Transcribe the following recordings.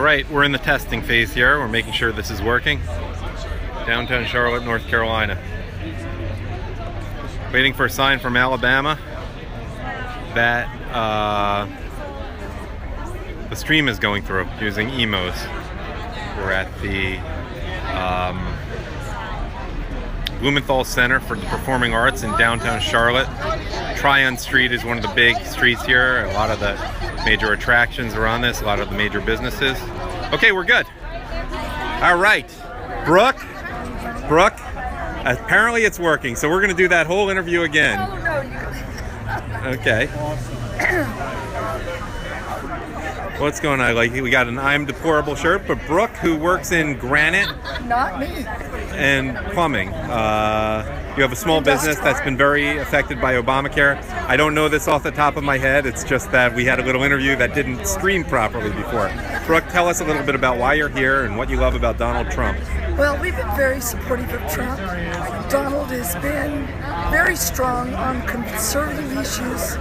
Alright, we're in the testing phase here. We're making sure this is working. Downtown Charlotte, North Carolina. Waiting for a sign from Alabama that the stream is going through using Emoze. We're at the Blumenthal Center for the Performing Arts in downtown Charlotte. Tryon Street is one of the big streets here. A lot of the major attractions are on this, a lot of the major businesses. Okay, we're good. All right, Brooke, apparently it's working, so we're gonna do that whole interview again. Okay. What's going on? Like, we got an I'm Deplorable shirt, but Brooke, who works in granite. Not me. And plumbing. You have a small business that's been very affected by Obamacare. I don't know this off the top of my head. It's just that we had a little interview that didn't stream properly before. Brooke, tell us a little bit about why you're here and what you love about Donald Trump. Well, we've been very supportive of Trump. Donald has been very strong on conservative issues.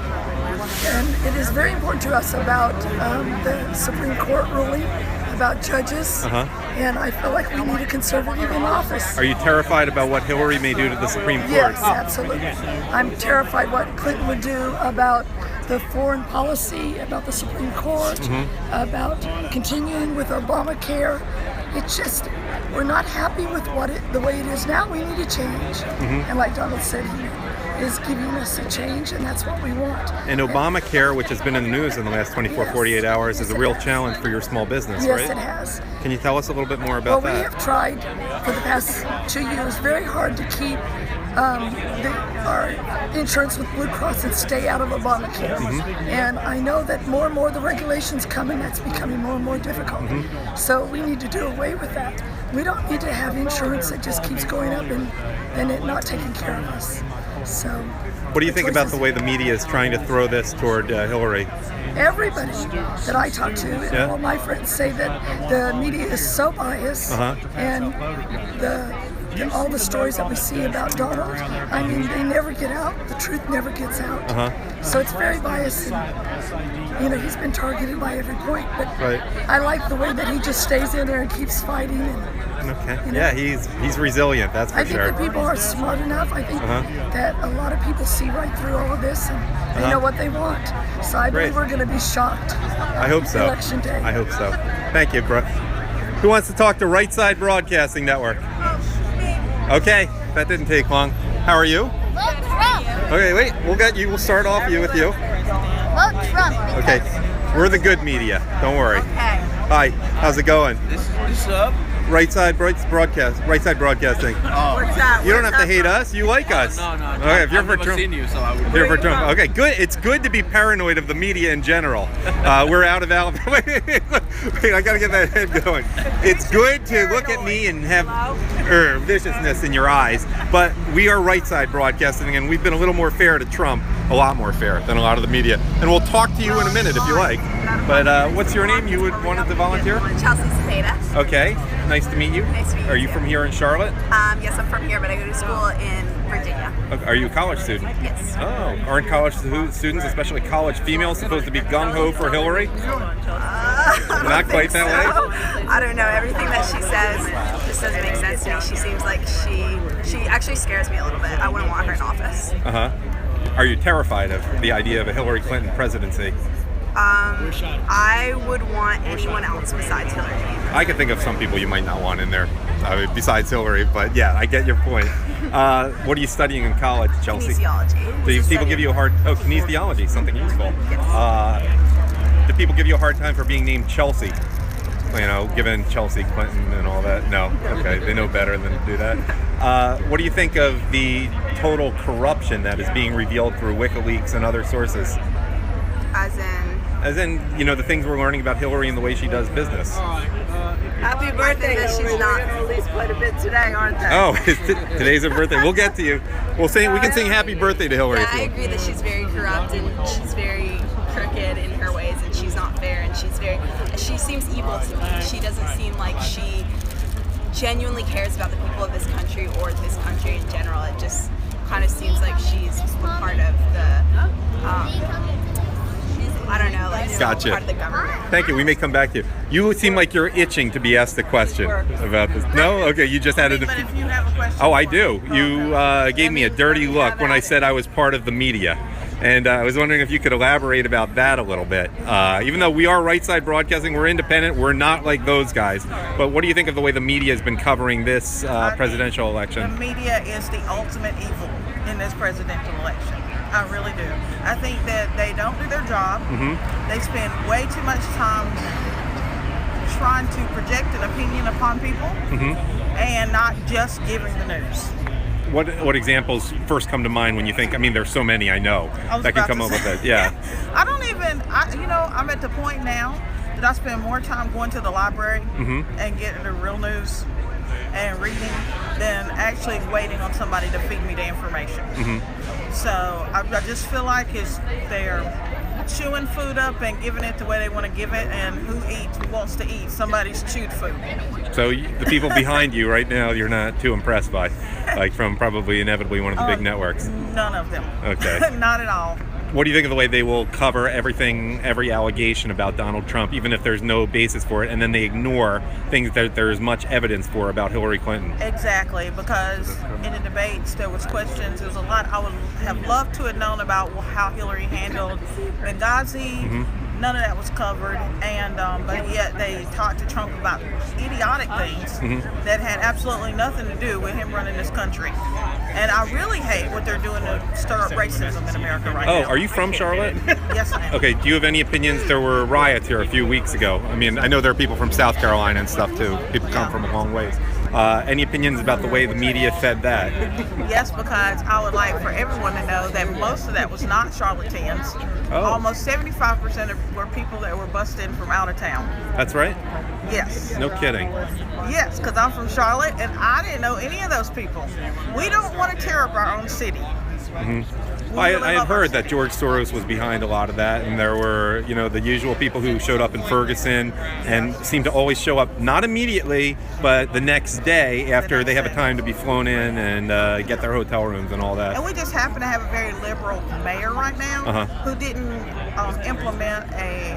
And it is very important to us about the Supreme Court ruling, about judges, and I feel like we need a conservative in office. Are you terrified about what Hillary may do to the Supreme Court? Yes, absolutely. I'm terrified what Clinton would do about the foreign policy, about the Supreme Court, about continuing with Obamacare. It's just, we're not happy with the way it is now. We need a change. And like Donald said, he is giving us a change, and that's what we want. And Obamacare, which has been in the news in the last 48 hours, is a real challenge for your small business, right? Yes, it has. Can you tell us a little bit more about that? Well, we have tried for the past 2 years very hard to keep our insurance with Blue Cross and stay out of Obamacare. And I know that more and more the regulations come, and that's becoming more and more difficult. So we need to do away with that. We don't need to have insurance that just keeps going up and it not taking care of us. So, what do you think about the way the media is trying to throw this toward Hillary? Everybody that I talk to and all my friends say that the media is so biased, and all the stories that we see about Donald, I mean, they never get out. The truth never gets out. So it's very biased, and, you know, he's been targeted by every point. But I like the way that he just stays in there and keeps fighting. And, you know, yeah, he's resilient. That's for sure. I think that people are smart enough. I think that a lot of people see right through all of this, and they know what they want. So I believe we're going to be shocked. I hope so. Election day. I hope so. Thank you, Brooke. Who wants to talk to Right Side Broadcasting Network? Okay, that didn't take long. How are you? Vote Trump. Okay, wait. We'll start off with you. Vote Trump. Okay, we're the good media. Don't worry. Okay. Hi. How's it going? What's up? Right Side Broadcasting. Oh. What's that? You don't have to hate us. You like us. No. Okay, if you're for Trump. Seen you, so I would. If you're for Trump. Okay, good. It's good to be paranoid of the media in general. We're out of Alabama. Wait, I gotta get that head going. It's good to look at me and have viciousness in your eyes, but we are Right Side Broadcasting, and we've been a little more fair to Trump, a lot more fair than a lot of the media. And we'll talk to you in a minute if you like. But what's your name? You would wanted to volunteer? Chelsea Cepeda. Okay, nice to meet you. Nice to meet you. Are you from here in Charlotte? Yes, I'm from here, but I go to school in Virginia. Okay, are you a college student? Yes. Oh, aren't college students, especially college females, supposed to be gung-ho for Hillary? Not quite that way? I don't know. Everything that she says just doesn't make sense to me. She seems like she actually scares me a little bit. I wouldn't want her in office. Are you terrified of the idea of a Hillary Clinton presidency? I would want anyone else besides Hillary. I could think of some people you might not want in there, besides Hillary, but yeah, I get your point. What are you studying in college, Chelsea? Kinesiology. Do people give you a hard... Oh, kinesiology, something useful. Yes. Do people give you a hard time for being named Chelsea? You know, given Chelsea Clinton and all that? No? Okay, they know better than to do that. What do you think of the total corruption that is being revealed through WikiLeaks and other sources? As in, you know, the things we're learning about Hillary and the way she does business. Happy birthday that she's not released quite a bit today, aren't they? Oh, today's her birthday. We'll get to you. We can sing happy birthday to Hillary. Yeah, I agree that she's very corrupt and she's very crooked in her ways, and she's not fair, and she seems evil to me. She doesn't seem like she genuinely cares about the people of this country or this country in general. It just kind of seems like she's part of the I don't know, like Gotcha. part of the government. Thank you. We may come back to you. You seem like you're itching to be asked a question about this. No? Okay, you just had it. But if you have a question. Oh, I do. You gave me a dirty look when I said I was part of the media. And I was wondering if you could elaborate about that a little bit. Even though we are Right Side Broadcasting, we're independent, we're not like those guys. But what do you think of the way the media has been covering this presidential election? The media is the ultimate evil in this presidential election. I really do. I think that they don't do their job. They spend way too much time trying to project an opinion upon people and not just giving the news. What examples first come to mind when you think? I mean, there's so many I know that can come up with it. Yeah. I don't even. I'm at the point now that I spend more time going to the library and getting the real news and reading than actually waiting on somebody to feed me the information. So I just feel like they're chewing food up and giving it the way they want to give it, and who wants to eat somebody's chewed food. So the people behind you right now, you're not too impressed by, like from probably inevitably one of the big networks. None of them. Okay. Not at all. What do you think of the way they will cover every allegation about Donald Trump, even if there's no basis for it, and then they ignore things that there's much evidence for about Hillary Clinton? Exactly, because in the debates there was questions. There was a lot I would have loved to have known about how Hillary handled Benghazi. None of that was covered, and but yet they talked to Trump about idiotic things that had absolutely nothing to do with him running this country. And I really hate what they're doing to stir up racism in America right now. Oh, are you from Charlotte? Yes, I am. Okay, do you have any opinions? There were riots here a few weeks ago. I mean, I know there are people from South Carolina and stuff too. People come from a long ways. Any opinions about the way the media fed that? Yes, because I would like for everyone to know that most of that was not charlatans. Oh. Almost 75% were people that were busted in from out of town. That's right? Yes. No kidding. Yes, because I'm from Charlotte and I didn't know any of those people. We don't want to tear up our own city. I had heard that George Soros was behind a lot of that, and there were, the usual people who showed up in Ferguson and seemed to always show up, not immediately, but the next day after they have a time to be flown in and get their hotel rooms and all that. And we just happen to have a very liberal mayor right now who didn't implement a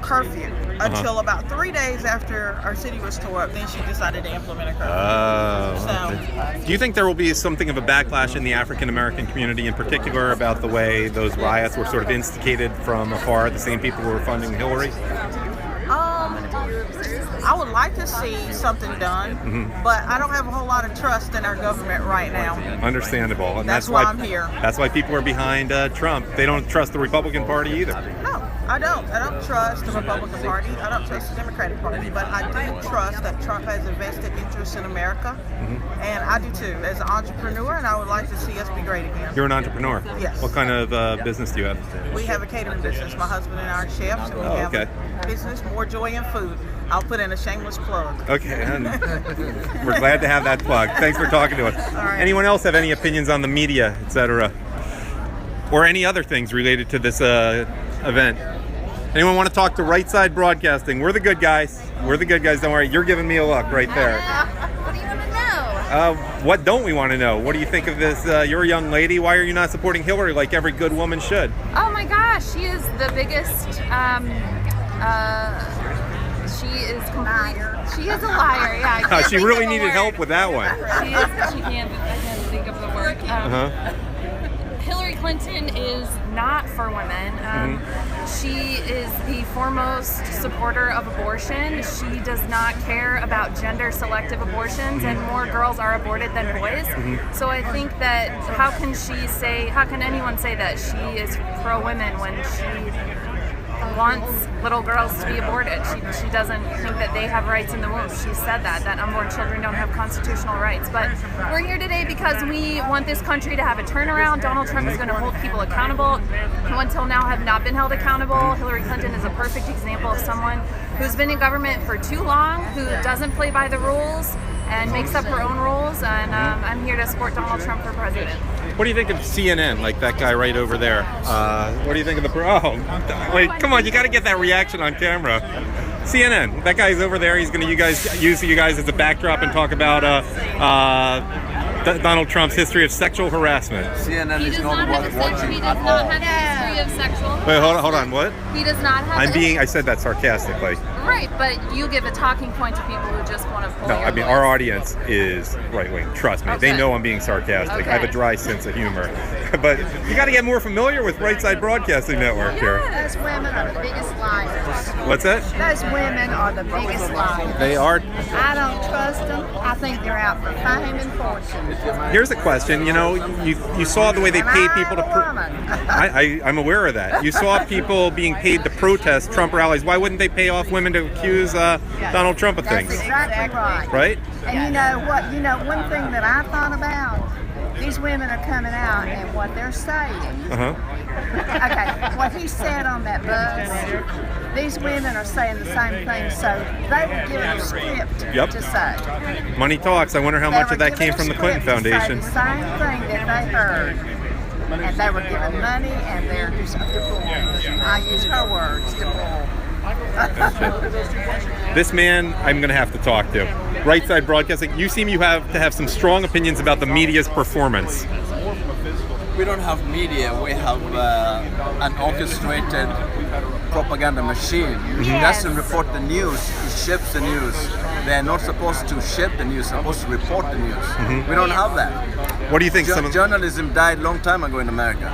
curfew until about 3 days after our city was tore up. Then she decided to implement a curfew. Do you think there will be something of a backlash in the African American community in particular about the way those riots were sort of instigated from afar, the same people who were funding Hillary? I would like to see something done, but I don't have a whole lot of trust in our government right now. Understandable. And that's why I'm here. That's why people are behind Trump. They don't trust the Republican Party either. No, I don't. I don't trust the Republican Party. I don't trust the Democratic Party. But I do trust that Trump has a vested interest in America. And I do too, as an entrepreneur, and I would like to see us be great again. You're an entrepreneur? Yes. What kind of business do you have? We have a catering business. My husband and I are chefs, and we have a business, More Joy in Food. I'll put in a shameless plug. Okay, and we're glad to have that plug. Thanks for talking to us. All right. Anyone else have any opinions on the media, etc., or any other things related to this event? Anyone want to talk to Right Side Broadcasting? We're the good guys. We're the good guys. Don't worry. You're giving me a look right there. What do you want to know? What don't we want to know? What do you think of this? You're a young lady. Why are you not supporting Hillary like every good woman should? Oh my gosh, she is the biggest. She is She is a liar. Yeah. I She really needed help with that one. She is. She can't. I can't think of the word. Hillary Clinton is not for women. She is the foremost supporter of abortion. She does not care about gender-selective abortions, and more girls are aborted than boys. So I think that how can anyone say that she is pro-women when she wants little girls to be aborted? She doesn't think that they have rights in the womb. She said that unborn children don't have constitutional rights. But we're here today because we want this country to have a turnaround. Donald Trump is going to hold people accountable who until now have not been held accountable. Hillary Clinton is a perfect example of someone who's been in government for too long, who doesn't play by the rules and makes up her own rules. And I'm here to support Donald Trump for president. What do you think of CNN, like that guy right over there? What do you think of the... wait, come on, you got to get that reaction on camera. CNN, that guy's over there. He's going to use you guys as a backdrop and talk about Donald Trump's history of sexual harassment. CNN He is does not not have worth a watching he at does not all. have a history of sexual. Wait, hold on. What? He does not have. I said that sarcastically. Right, but you give a talking point to people who just want to pull No, your I mean voice. our audience is right wing. Trust me, they Okay. know I'm being sarcastic. I have a Okay. dry sense of humor, but you got to get more familiar with Right Side Broadcasting Network here. Those women are the biggest liars. What's that? Those women are the biggest liars. They are. I don't trust them. I think they're out for fame and fortune. Here's a question. You know, you saw the way they And paid I'm people to. a woman. I'm aware of that. You saw people being paid to protest Trump rallies. Why wouldn't they pay off women to accuse Donald Trump of That's things? exactly right. Right? And you know what? You know, one thing that I thought about, these women are coming out and what they're saying. Uh huh. Okay, what he said on that bus, these women are saying the same thing, so they were given a script Yep. to say. Money talks. I wonder how They much were of that given came a from the Clinton script to say Foundation. The same thing that they heard. And they were given money and they're just deployed. I use her words, deployed. This man, I'm going to have to talk to. Right Side Broadcasting. You seem you have to have some strong opinions about the media's performance. We don't have media, we have an orchestrated propaganda machine. It doesn't report the news, it shapes the news. They're not supposed to shape the news, supposed to report the news. We don't have that. What do you think? Some of Journalism died a long time ago in America.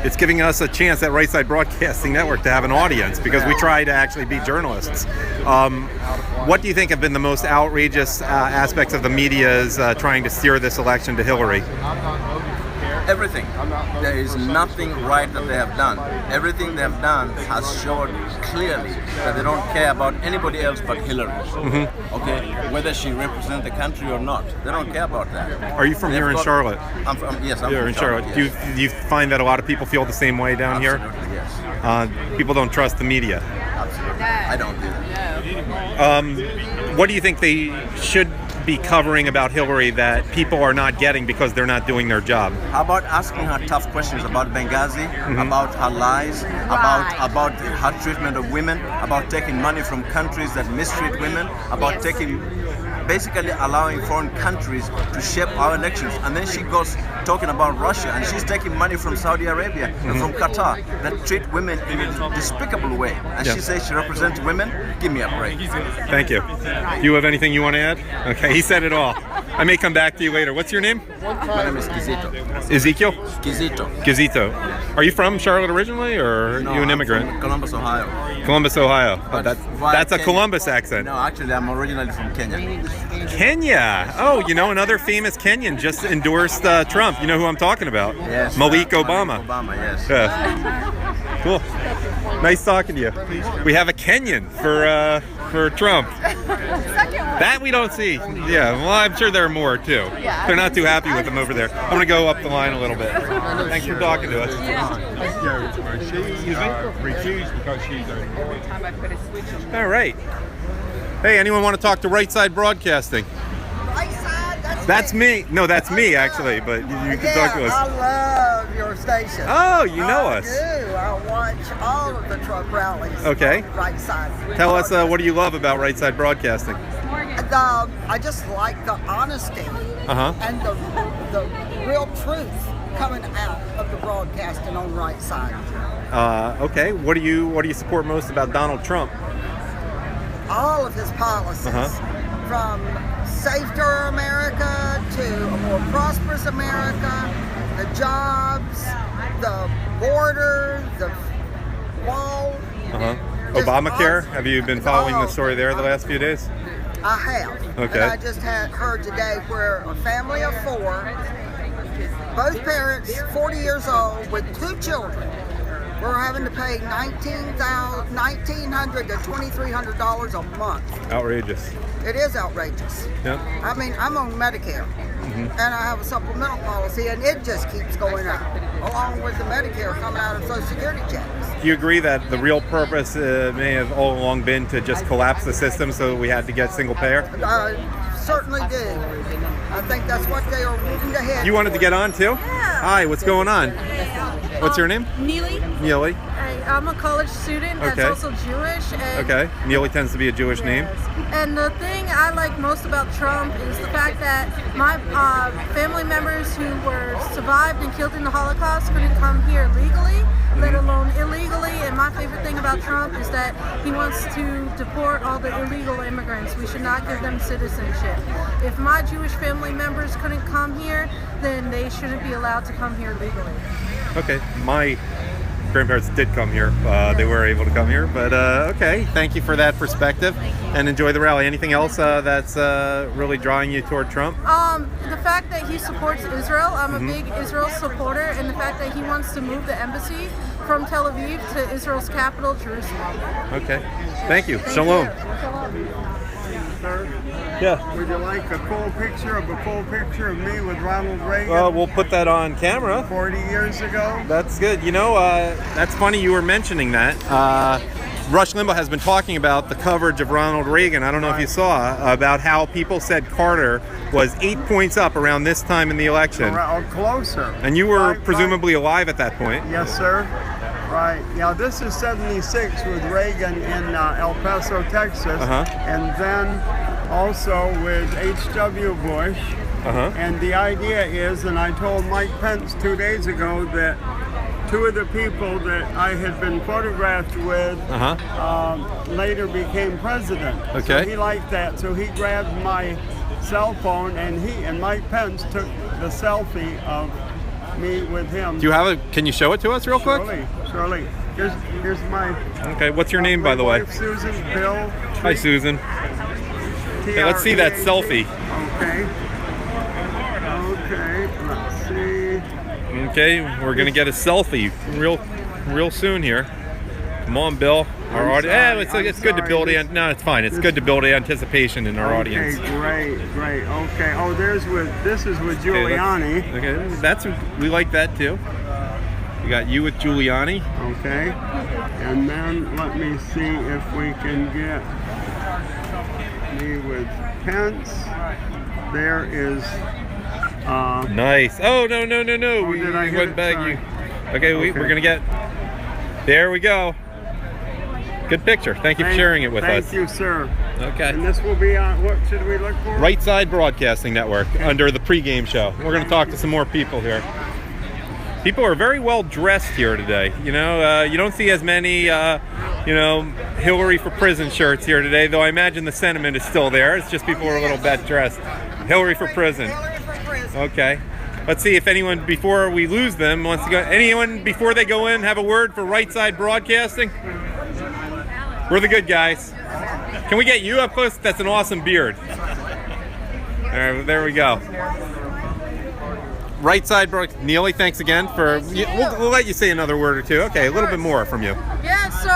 it's giving us a chance at Right Side Broadcasting Network to have an audience because we try to actually be journalists. What do you think have been the most outrageous aspects of the media's trying to steer this election to Hillary? Everything. There is nothing right that they have done. Everything they have done has showed clearly that they don't care about anybody else but Hillary. Okay, whether she represents the country or not, they don't care about that. Are you from They've here in got- Charlotte? I'm from You're in Charlotte. Yes. Do you find that a lot of people feel the same way down Absolutely, yes. here? People don't trust the media. Absolutely. I don't do that. What do you think they should be covering about Hillary that people are not getting because they're not doing their job? How about asking her tough questions about Benghazi, about her lies, about her treatment of women, about taking money from countries that mistreat women, about basically allowing foreign countries to shape our elections. And then she goes talking about Russia, and she's taking money from Saudi Arabia and from Qatar that treat women in a despicable way. And she says she represents women. Give me a break. Thank you. Do you have anything you want to add? Okay, he said it all. I may come back to you later. What's your name? My name is Kizito. Ezekiel? Kizito. Gazito. Are you from Charlotte originally, or are No, you an I'm immigrant? from Columbus, Ohio. Columbus, Ohio. But That's via a Kenya. Columbus accent. No, actually, I'm originally from Kenya. Kenya. Oh, you know, another famous Kenyan just endorsed Trump. You know who I'm talking about? Yes. Malik Obama. Obama, yes. Yeah. Cool. Nice talking to you. We have a Kenyan for Trump. That we don't see. Yeah, well, I'm sure there are more too. They're not too happy with him over there. I'm gonna go up the line a little bit. Thanks for talking to us. All right. Hey, anyone want to talk to Right Side Broadcasting? That's me. No, that's me actually, but you can talk to us. I love your station. Oh, you know us. I do. I watch all of the Trump rallies. Okay. on Right Side. Tell us what do you love about Right Side Broadcasting? I just like the honesty Uh-huh. and the real truth coming out of the broadcasting on Right Side. Okay. What do you support most about Donald Trump? All of his policies, from safer America to a more prosperous America, the jobs, the border, the wall. Uh-huh. Just Obamacare. awesome. Have you been following the story there the last few days? I have. Okay. And I just heard today where a family of four, both parents, 40 years old, with two children, were having to pay $1,900 to $2,300 a month. Outrageous. It is outrageous. Yep. I mean, I'm on Medicare, and I have a supplemental policy, and it just keeps going up, along with the Medicare coming out of Social Security checks. Do you agree that the real purpose may have all along been to just collapse the system so we had to get single payer? I certainly do. I think that's what they are moving ahead. You wanted to get on too? Yeah. Hi, what's going on? What's your name? Neely. Neely. I'm a college student that's Okay. also Jewish. And Okay. Neely tends to be a Jewish name. Yes. And the thing I like most about Trump is the fact that my family members who were survived and killed in the Holocaust couldn't come here legally, let alone illegally. And my favorite thing about Trump is that he wants to deport all the illegal immigrants. We should not give them citizenship. If my Jewish family members couldn't come here, then they shouldn't be allowed to come here legally. Okay. My grandparents did come here. They were able to come here, but okay. Thank you for that perspective, and enjoy the rally. Anything else that's really drawing you toward Trump? The fact that he supports Israel. I'm a big Israel supporter, and the fact that he wants to move the embassy from Tel Aviv to Israel's capital, Jerusalem. Okay. Thank you. Shalom. Sir, Yeah. would you like a full picture of me with Ronald Reagan We'll put that on camera. 40 years ago? That's good. You know, that's funny you were mentioning that. Rush Limbaugh has been talking about the coverage of Ronald Reagan. I don't know if you saw about how people said Carter was 8 points up around this time in the election. Or closer. And you were Right. presumably alive at that point. Yes, sir. Right. Yeah, this is 76 with Reagan in El Paso, Texas. And then also with H.W. Bush. And the idea is, and I told Mike Pence 2 days ago that two of the people that I had been photographed with later became president. Okay. So he liked that. So he grabbed my cell phone and Mike Pence took the selfie of me with him. Do you have can you show it to us real quick? Surely. Here's my. Okay, what's your name, by the way? Wife, Susan. Bill. Hi, Susan. Hey, let's see that selfie. Okay. Okay. Let's see. Okay, we're gonna get a selfie real soon here. Come on, Bill. Our audience. It's good to build in. No, it's fine. It's good to build anticipation in our audience. Okay, great. Okay. Oh, this is with Giuliani. Okay, we like that too. We got you with Giuliani. Okay. And then let me see if we can get me with Pence. There is. Nice. Oh no! Oh, we did I hit went it? back. Sorry. Okay, we're gonna get. There we go. Good picture. Thank you for sharing it with us. Thank you, sir. Okay. And this will be on, what should we look for? Right Side Broadcasting Network under the pregame show. We're going to talk to some more people here. People are very well dressed here today. You know, you don't see as many, Hillary for prison shirts here today, though I imagine the sentiment is still there. It's just people are a little bit dressed. Hillary for prison. Okay. Let's see if anyone, before we lose them, wants to go. Anyone, before they go in, have a word for Right Side Broadcasting? We're the good guys. Can we get you up close? That's an awesome beard. All right, there we go. Right Side Broadcasting. Neely, thanks again for. We'll let you say another word or two. Okay, a little bit more from you. Yeah, so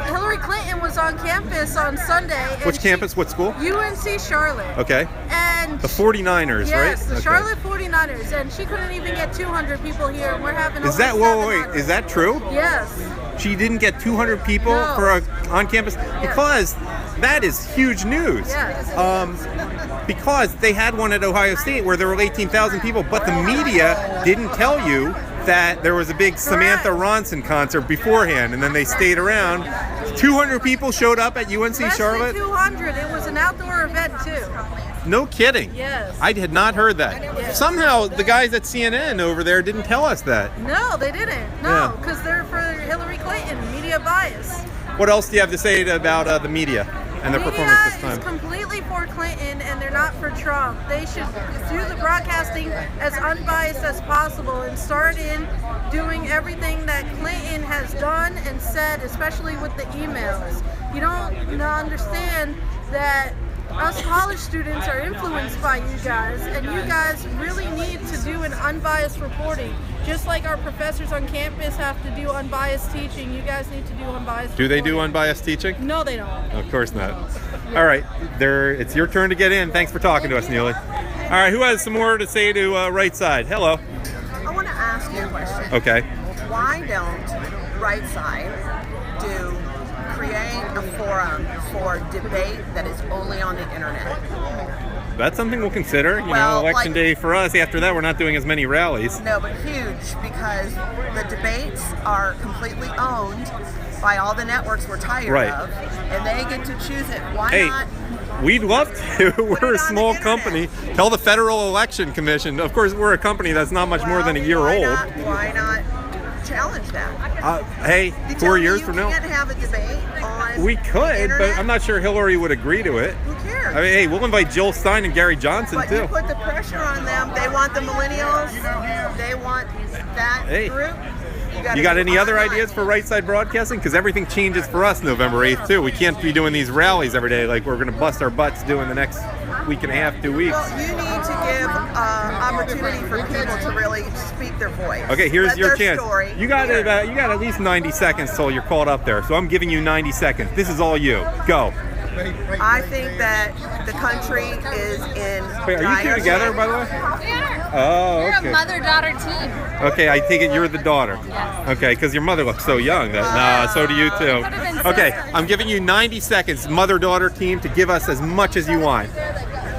Hillary Clinton was on campus on Sunday. Which campus? What school? UNC Charlotte. Okay. And the 49ers, right? Yes, the okay. Charlotte 49ers, and she couldn't even get 200 people here, and we're having. Is that wait? Is that true? Yes. She didn't get 200 people for on campus because that is huge news. Yes. Because they had one at Ohio State where there were 18,000 people, but the media didn't tell you that there was a big Samantha Ronson concert beforehand, and then they stayed around. 200 people showed up at UNC Charlotte. 200. It was an outdoor event too. No kidding. Yes. I had not heard that. Yes. Somehow the guys at CNN over there didn't tell us that. No, they didn't. No, because they're for Hillary Clinton, media bias. What else do you have to say about the media and their performance this time? Media is completely for Clinton, and they're not for Trump. They should do the broadcasting as unbiased as possible and start in doing everything that Clinton has done and said, especially with the emails. You don't understand that us college students are influenced by you guys, and you guys really need to do an unbiased reporting. Just like our professors on campus have to do unbiased teaching, you guys need to do unbiased Do they reporting. do unbiased teaching? No, they don't. Of course not. All right, it's your turn to get in. Thanks for talking to us, Neely. All right, who has some more to say to Right Side? Hello. I want to ask you a question. Okay. Why don't Right Side create a forum for debate that is only on the internet? That's something we'll consider. You Well, know, election like- day for us. After that, we're not doing as many rallies. No, but huge, because the debates are completely owned by all the networks we're tired Right. of, and they get to choose it. Why Hey, not? we'd love to. We're a it on small the company. Tell the Federal Election Commission. Of course, we're a company that's not much more than a year why old. Why not challenge that? Hey, You 4 tell me years you from now, can't have a debate on we the could, but internet? I'm not sure Hillary would agree to it. Who cares? I mean, hey, we'll invite Jill Stein and Gary Johnson But too. you put the pressure on them. They want the millennials. They want that Hey. group. You got do any other online. ideas for Right Side Broadcasting? Because everything changes for us November 8th too. We can't be doing these rallies every day like we're going to bust our butts doing the next week and a half, 2 weeks. Well, you need to give opportunity for people to really speak their voice. Okay, here's Let your their chance. Story You got hear. you got at least 90 seconds till you're called up there. So I'm giving you 90 seconds. This is all you. Go. I think that the country is in. Wait, are you two dire together, shape. by the way? We are. Oh, We're okay. a mother-daughter team. Okay, I take it you're the daughter. Yes. Okay, because your mother looks so young. Nah, so do you too. Could've been Okay, sisters. I'm giving you 90 seconds, mother-daughter team, to give us as much as you want.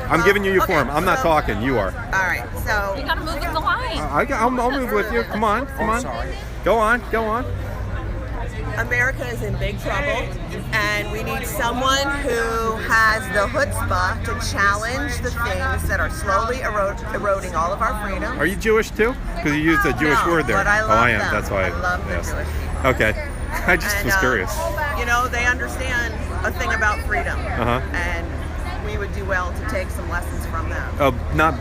I'm giving you your form. I'm not talking. You are. All right, so You gotta move with the line. I'll move with you. Come on, come on. Go on, go on. America is in big trouble, and we need someone who has the chutzpah to challenge the things that are slowly eroding all of our freedom. Are you Jewish too? Because you used a Jewish No, word there. but I Oh, love I am. them. That's why I love the yes. Jewish people. Okay. I just And, was curious. You know, they understand a thing about freedom, Uh-huh. and we would do well to take some lessons from them. Not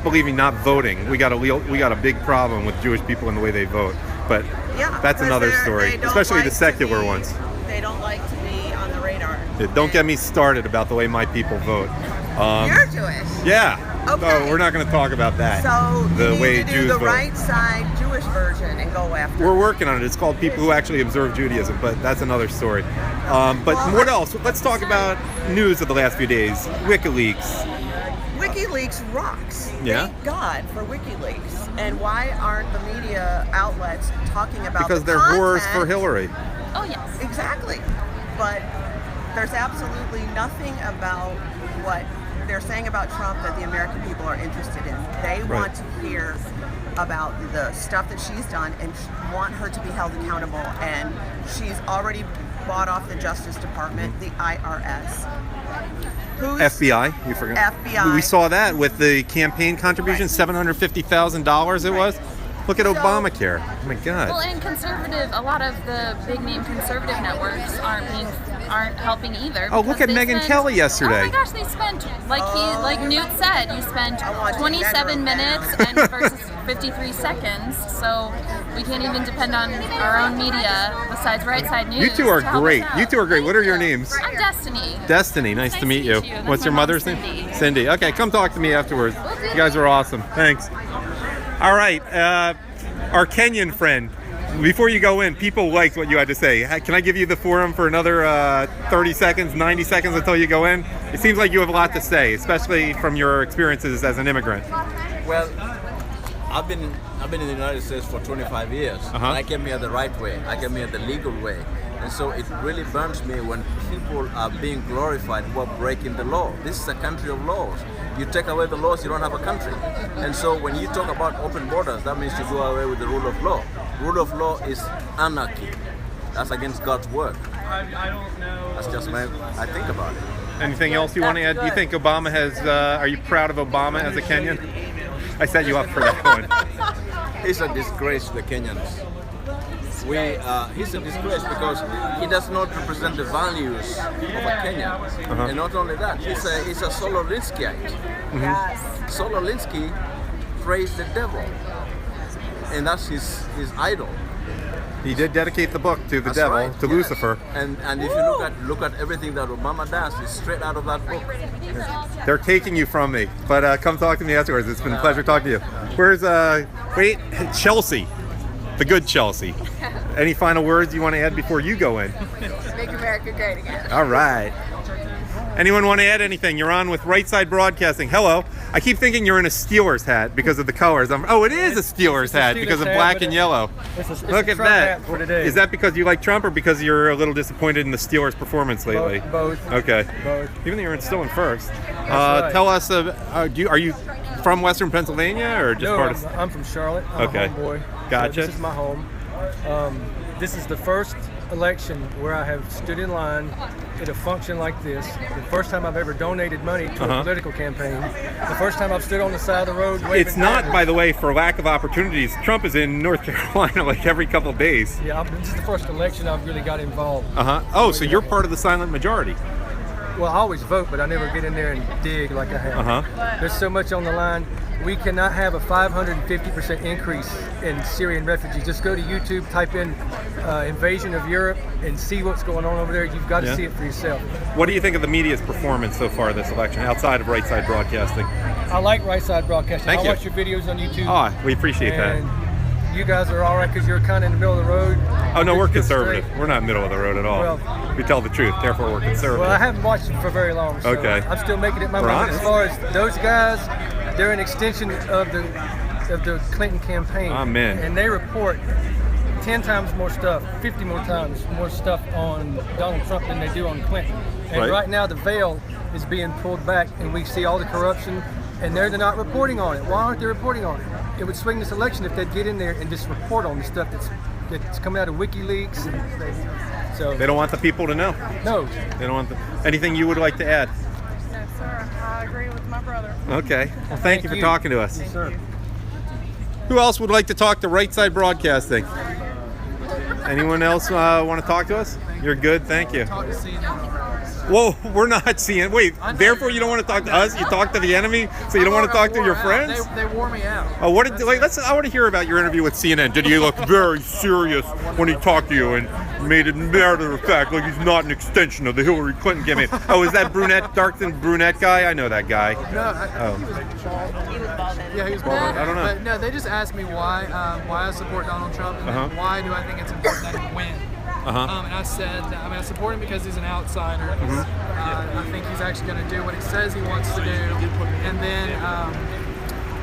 voting. We got a big problem with Jewish people and the way they vote. But Yeah, that's because another they story, don't especially like the to secular be- ones. They don't like to be on the radar. Don't get me started about the way my people vote. You're Jewish. Yeah. Okay. Oh, we're not going to talk about that. So the you way need to do Jews the vote. right side Jewish version and go after. We're working on it. It's called People Who Actually Observe Judaism, but that's another story. But what else? Let's talk about news of the last few days. WikiLeaks. WikiLeaks rocks. Yeah? Thank God for WikiLeaks. And why aren't the media outlets talking about Because the they're whores for content? Hillary. Oh yes. Exactly. But there's absolutely nothing about what they're saying about Trump that the American people are interested in. They want to hear about the stuff that she's done and want her to be held accountable. And she's already bought off the Justice Department, the IRS. Who's FBI, you forgot. FBI. We saw that with the campaign contribution, $750,000 it was. Look at Obamacare. Oh my God. Well, and conservative, a lot of the big name conservative networks aren't helping either. Oh, look because at they Megyn spent- Kelly yesterday. Oh my gosh, they spent like Newt said, you spent want to 27 take that minutes and versus 53 seconds. So we can't even depend on our own media besides Right Side News. You two are to help us great. out. You two are great. What are your Thank you. names? I'm Destiny. Destiny, nice to meet you. That's What's my your mom, mother's Cindy. name? Cindy. Okay, come talk to me afterwards. You guys are awesome. Thanks. All right, our Kenyan friend. Before you go in, people liked what you had to say. Can I give you the forum for another 30 seconds, 90 seconds until you go in? It seems like you have a lot to say, especially from your experiences as an immigrant. Well, I've been in the United States for 25 years. And I came here the right way. I came here the legal way. And so it really burns me when people are being glorified who are breaking the law. This is a country of laws. You take away the laws, you don't have a country. And so when you talk about open borders, that means you do away with the rule of law. Rule of law is anarchy. That's against God's word. That's just I think about it. Anything else you want to add? Do you think Obama has, are you proud of Obama as a Kenyan? I set you up for that one. He's a disgrace to the Kenyans. He's a disgrace because he does not represent the values of a Kenyan. And not only that, he's a Sololinskyite. Sololinsky praised the devil. And that's his idol. He did dedicate the book to the That's devil, right, to yes. Lucifer. And if you look at everything that Obama does, it's straight out of that book. They're taking you from me, but come talk to me afterwards. It's been a pleasure talking to you. Where's Chelsea, the good Chelsea. Any final words you want to add before you go in? Make America great again. All right. Anyone want to add anything? You're on with Right Side Broadcasting. Hello. I keep thinking you're in a Steelers hat because of the colors. It is a Steelers hat because of black and yellow. Look at that. Is that because you like Trump or because you're a little disappointed in the Steelers' performance lately? Both. Okay. Both. Even though you're still in first. Right. Tell us, are you from Western Pennsylvania or just part of? I'm from Charlotte. I'm a homeboy. Gotcha. So this is my home. This is the first election where I have stood in line at a function like this. The first time I've ever donated money to a political campaign. The first time I've stood on the side of the road waving It's not, banners. by the way, for lack of opportunities. Trump is in North Carolina like every couple of days. Yeah, this is the first election I've really got involved. Oh, so you're part of the silent majority. Well, I always vote, but I never get in there and dig like I have. There's so much on the line. We cannot have a 550% increase in Syrian refugees. Just go to YouTube, type in invasion of Europe, and see what's going on over there. You've got to see it for yourself. What do you think of the media's performance so far this election, outside of Right Side Broadcasting? I like Right Side Broadcasting. Thank you. I watch your videos on YouTube. Oh, we appreciate that. You guys are all right because you're kind of in the middle of the road. Oh, no, we're conservative. We're not middle of the road at all. Well, we tell the truth, therefore we're conservative. Well, I haven't watched it for very long, so okay. I'm still making it my mind. As far as those guys, they're an extension of the Clinton campaign. Amen. And they report 10 times more stuff, 50 more times more stuff on Donald Trump than they do on Clinton. And right now the veil is being pulled back and we see all the corruption and they're not reporting on it. Why aren't they reporting on it? It would swing this election if they'd get in there and just report on the stuff that's coming out of WikiLeaks. And so they don't want the people to know. No. They don't want anything you would like to add? No, sir. I agree with my brother. Okay. Well, thank you for talking to us. Yes, sir. Who else would like to talk to Right Side Broadcasting? Anyone else want to talk to us? You're good, thank you. Whoa, we're not seeing. Wait, therefore you don't want to talk to us? You talk to the enemy, so you don't want to talk to your friends? They wore me out. Oh, what did I want to hear about your interview with CNN. Did he look very serious when he talked to you and made it matter of fact like he's not an extension of the Hillary Clinton campaign? Oh, is that dark-skinned brunette guy? I know that guy. No, he was bald. Yeah, he was bald. I don't know. But no, they just asked me why I support Donald Trump and then why do I think it's important that he win. And I said, I support him because he's an outsider. I think he's actually going to do what he says he wants to do. And then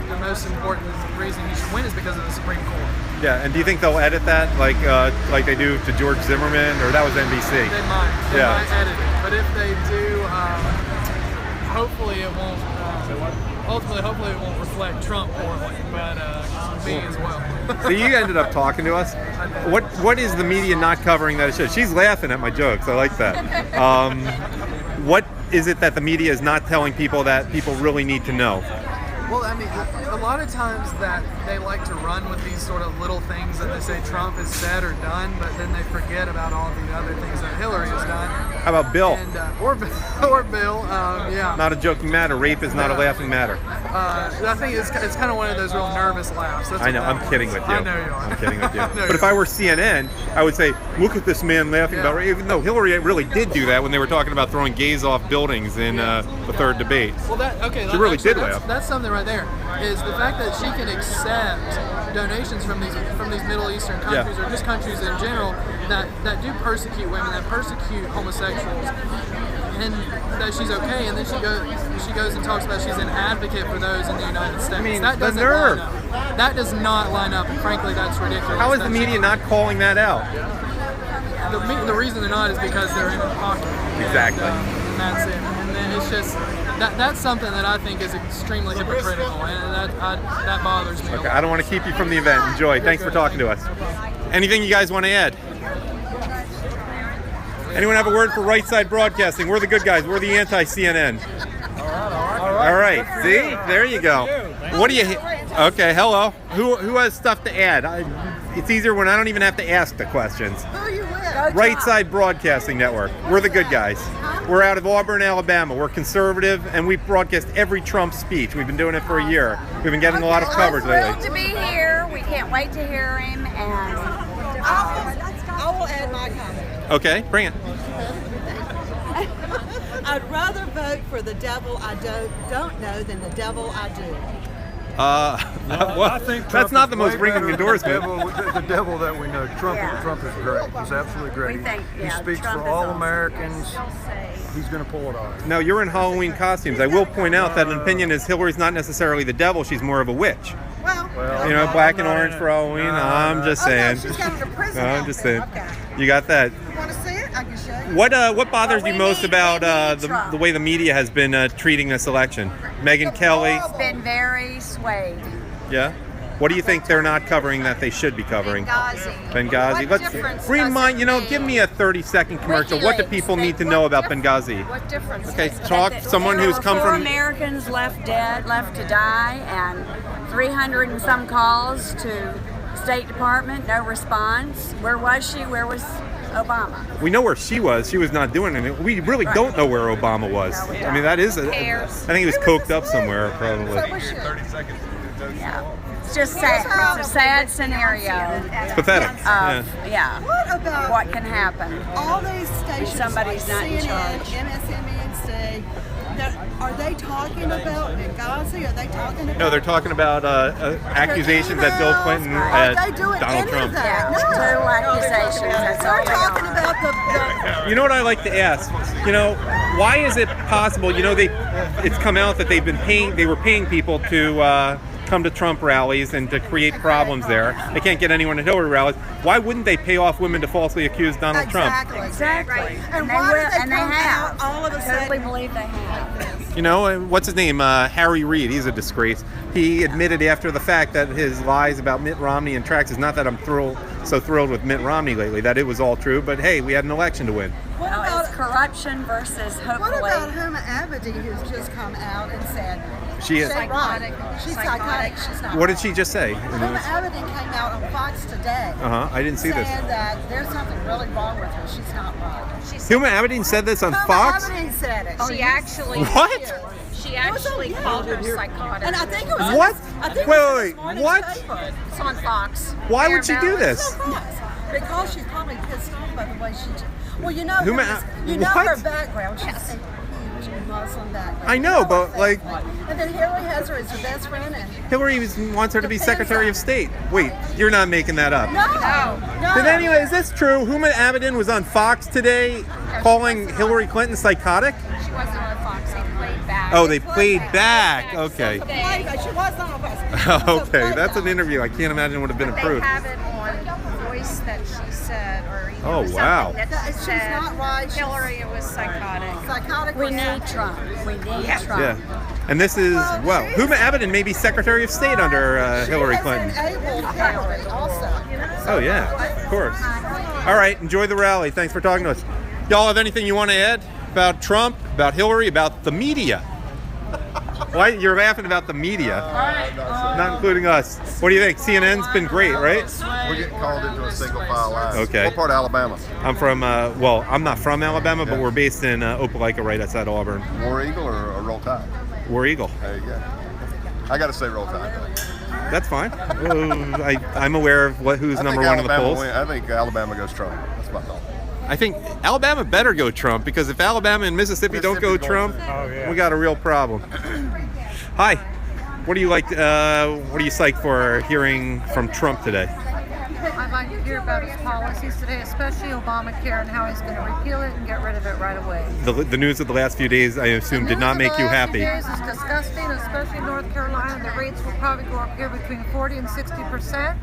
the most important reason he should win is because of the Supreme Court. Yeah, and do you think they'll edit that like they do to George Zimmerman, or that was NBC? They might. They might edit it. But if they do, hopefully it won't. Hopefully it won't reflect Trump poorly, but me as well. So you ended up talking to us. What is the media not covering that it should? She's laughing at my jokes. I like that. What is it that the media is not telling people that people really need to know? Well, I mean, a lot of times that they like to run with these sort of little things that they say Trump has said or done, but then they forget about all the other things that Hillary has done. How about Bill? And, or Bill, yeah. Not a joking matter. Rape is not a laughing matter. I think it's kind of one of those real nervous laughs. That's I know. I'm kidding with you. I know you are. I'm kidding with you. But if I were CNN, I would say, look at this man laughing about rape. Even though Hillary really did do that when they were talking about throwing gays off buildings in the third debate. Well, she really did laugh. That's something right there. Is the fact that she can accept donations from these Middle Eastern countries or just countries in general that do persecute women, that persecute homosexuals, and that she's okay, and then she goes and talks about she's an advocate for those in the United States. I mean, that doesn't line up. That does not line up, and frankly, that's ridiculous. How is the media not calling that out? The reason they're not is because they're in a pocket. Exactly. And that's it. And then it's just that's something that I think is extremely hypocritical, and that bothers me. Okay, I don't want to keep you from the event. Enjoy. Thanks for talking to us. Anything you guys want to add? Anyone have a word for Right Side Broadcasting? We're the good guys. We're the anti-CNN. All right. See? There you go. What do you... Okay, hello. Who has stuff to add? It's easier when I don't even have to ask the questions. Who are you with? Right Side Broadcasting Network. We're the good guys. We're out of Auburn, Alabama. We're conservative, and we broadcast every Trump speech. We've been doing it for a year. We've been getting a lot of coverage lately. We're thrilled to be here. We can't wait to hear him, and I will add my comment. Okay, bring it. I'd rather vote for the devil I don't know than the devil I do. Well, I think that's Trump not is the most way ringing better than endorsement. The devil that we know. Trump is great. He's absolutely great. He speaks for all Americans. He's going to pull it off. Now, you're in Halloween costumes. I will point out that an opinion is Hillary's not necessarily the devil. She's more of a witch. Well, You know, black and orange for Halloween. I'm just saying. she's got her prison I'm just saying. outfit. Okay. You got that. You want to see it? I can show you. What bothers you most about the way the media has been treating this election? Megyn Kelly. It's been very swayed. Yeah. What do you think they're not covering that they should be covering? Benghazi. Let's remind, give me a 30-second commercial. What do people need to know about Benghazi? What difference? Okay, talk someone who's come Four from... Americans left dead, left to die, and 300 and some calls to State Department, no response. Where was she? Where was Obama? We know where she was. She was not doing anything. We really don't know where Obama was. I mean, that is... I think he was coked up somewhere, probably. 30 seconds. Yeah. It's just sad. It's a sad scenario. It's pathetic. What about what can happen? All these stations, Somebody's like not in CNN, charge. MSNBC, are they talking about Benghazi? Are they talking about? No, they're talking about accusations that Bill Clinton Are at they doing Donald any Trump. of that? Total accusations. That's all They're they talking are. about the You know what I like to ask? Why is it possible? It's come out that they were paying people to come to Trump rallies and to create problems there. They can't get anyone to Hillary rallies. Why wouldn't they pay off women to falsely accuse Donald Trump? Exactly. And they why will, did they and they come have. out all of a I totally sudden? believe they have. What's his name? Harry Reid. He's a disgrace. He admitted after the fact that his lies about Mitt Romney and tracks is not that I'm so thrilled with Mitt Romney lately, that it was all true, but hey, we had an election to win. Well, it's corruption versus hopefully. What about Huma Abedi, who's just come out and said She is. psychotic? She's psychotic. She's not. What did she just say? Huma Abedi came out on Fox today. I didn't see this. Saying that there's something really wrong with her. She's not right. Huma Abedin said this on Fox? Huma Abedi said it. She actually. What? She actually called her psychotic. And I think it was. What? I think it was this Wait, morning's what? paper. It's on Fox. Why would she do this? Because she's probably pissed off by the way she. Well, you know, Huma- her what? background. She's a huge Muslim background. I know, but like, And then Hillary has her as her best friend. And Hillary wants her to be Secretary of State. Wait, you're not making that up. no. But anyway, is this true? Huma Abedin was on Fox today calling Hillary Clinton psychotic? She wasn't on Fox. They played back. Oh, they played back. Okay. She was on a Okay, that's an interview. I can't imagine it would have been They approved. have it on voice that she said, or Oh, wow. that She's said not right. She's Hillary was psychotic. psychotic. We need Trump. We need Trump. Yeah. And this is, well, Huma Abedin may be Secretary of State under Hillary Clinton. Enabled Hillary also. Oh, yeah, of course. All right, enjoy the rally. Thanks for talking to us. Y'all have anything you want to add about Trump, about Hillary, about the media? Why you're laughing about the media, not including us? What do you think? CNN's been great, right? We're getting called into a single file line. Okay. What part of Alabama? I'm from, I'm not from Alabama, but we're based in Opelika, right outside Auburn. War Eagle or Roll Tide? War Eagle. There you go. I got to say Roll Tide. That's fine. I'm aware of who's number one in the polls. I think Alabama goes Trump. That's my thought. I think Alabama better go Trump, because if Alabama and Mississippi don't go Trump, we got a real problem. Hi, what do you like? What are you psyched for hearing from Trump today? I'd like to hear about his policies today, especially Obamacare and how he's going to repeal it and get rid of it right away. The news of the last few days, I assume, did not make you happy. The news of the last few days is disgusting, especially in North Carolina. The rates will probably go up here between 40 and 60%.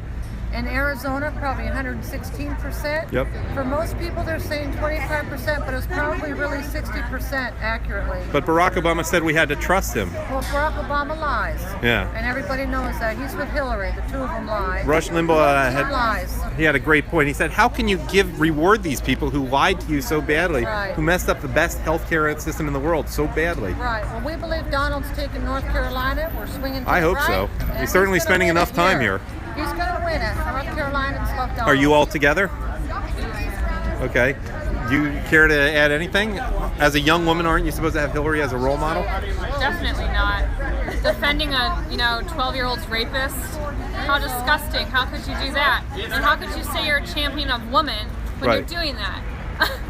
In Arizona, probably 116%. Yep. For most people, they're saying 25%, but it's probably really 60% accurately. But Barack Obama said we had to trust him. Well, Barack Obama lies. Yeah. And everybody knows that. He's with Hillary. The two of them lie. Rush Limbaugh lies. he had a great point. He said, how can you reward these people who lied to you so badly, Right. who messed up the best healthcare system in the world so badly? Right. Well, we believe Donald's taking North Carolina. We're swinging to I the hope right, so. and He's certainly gonna spending win enough it time here. He's going to win it. North Carolinians love Donald. Are you all together? Okay. Do you care to add anything? As a young woman, aren't you supposed to have Hillary as a role model? Definitely not. Defending a 12-year-old's rapist. How disgusting. How could you do that? And how could you say you're a champion of women when Right. you're doing that?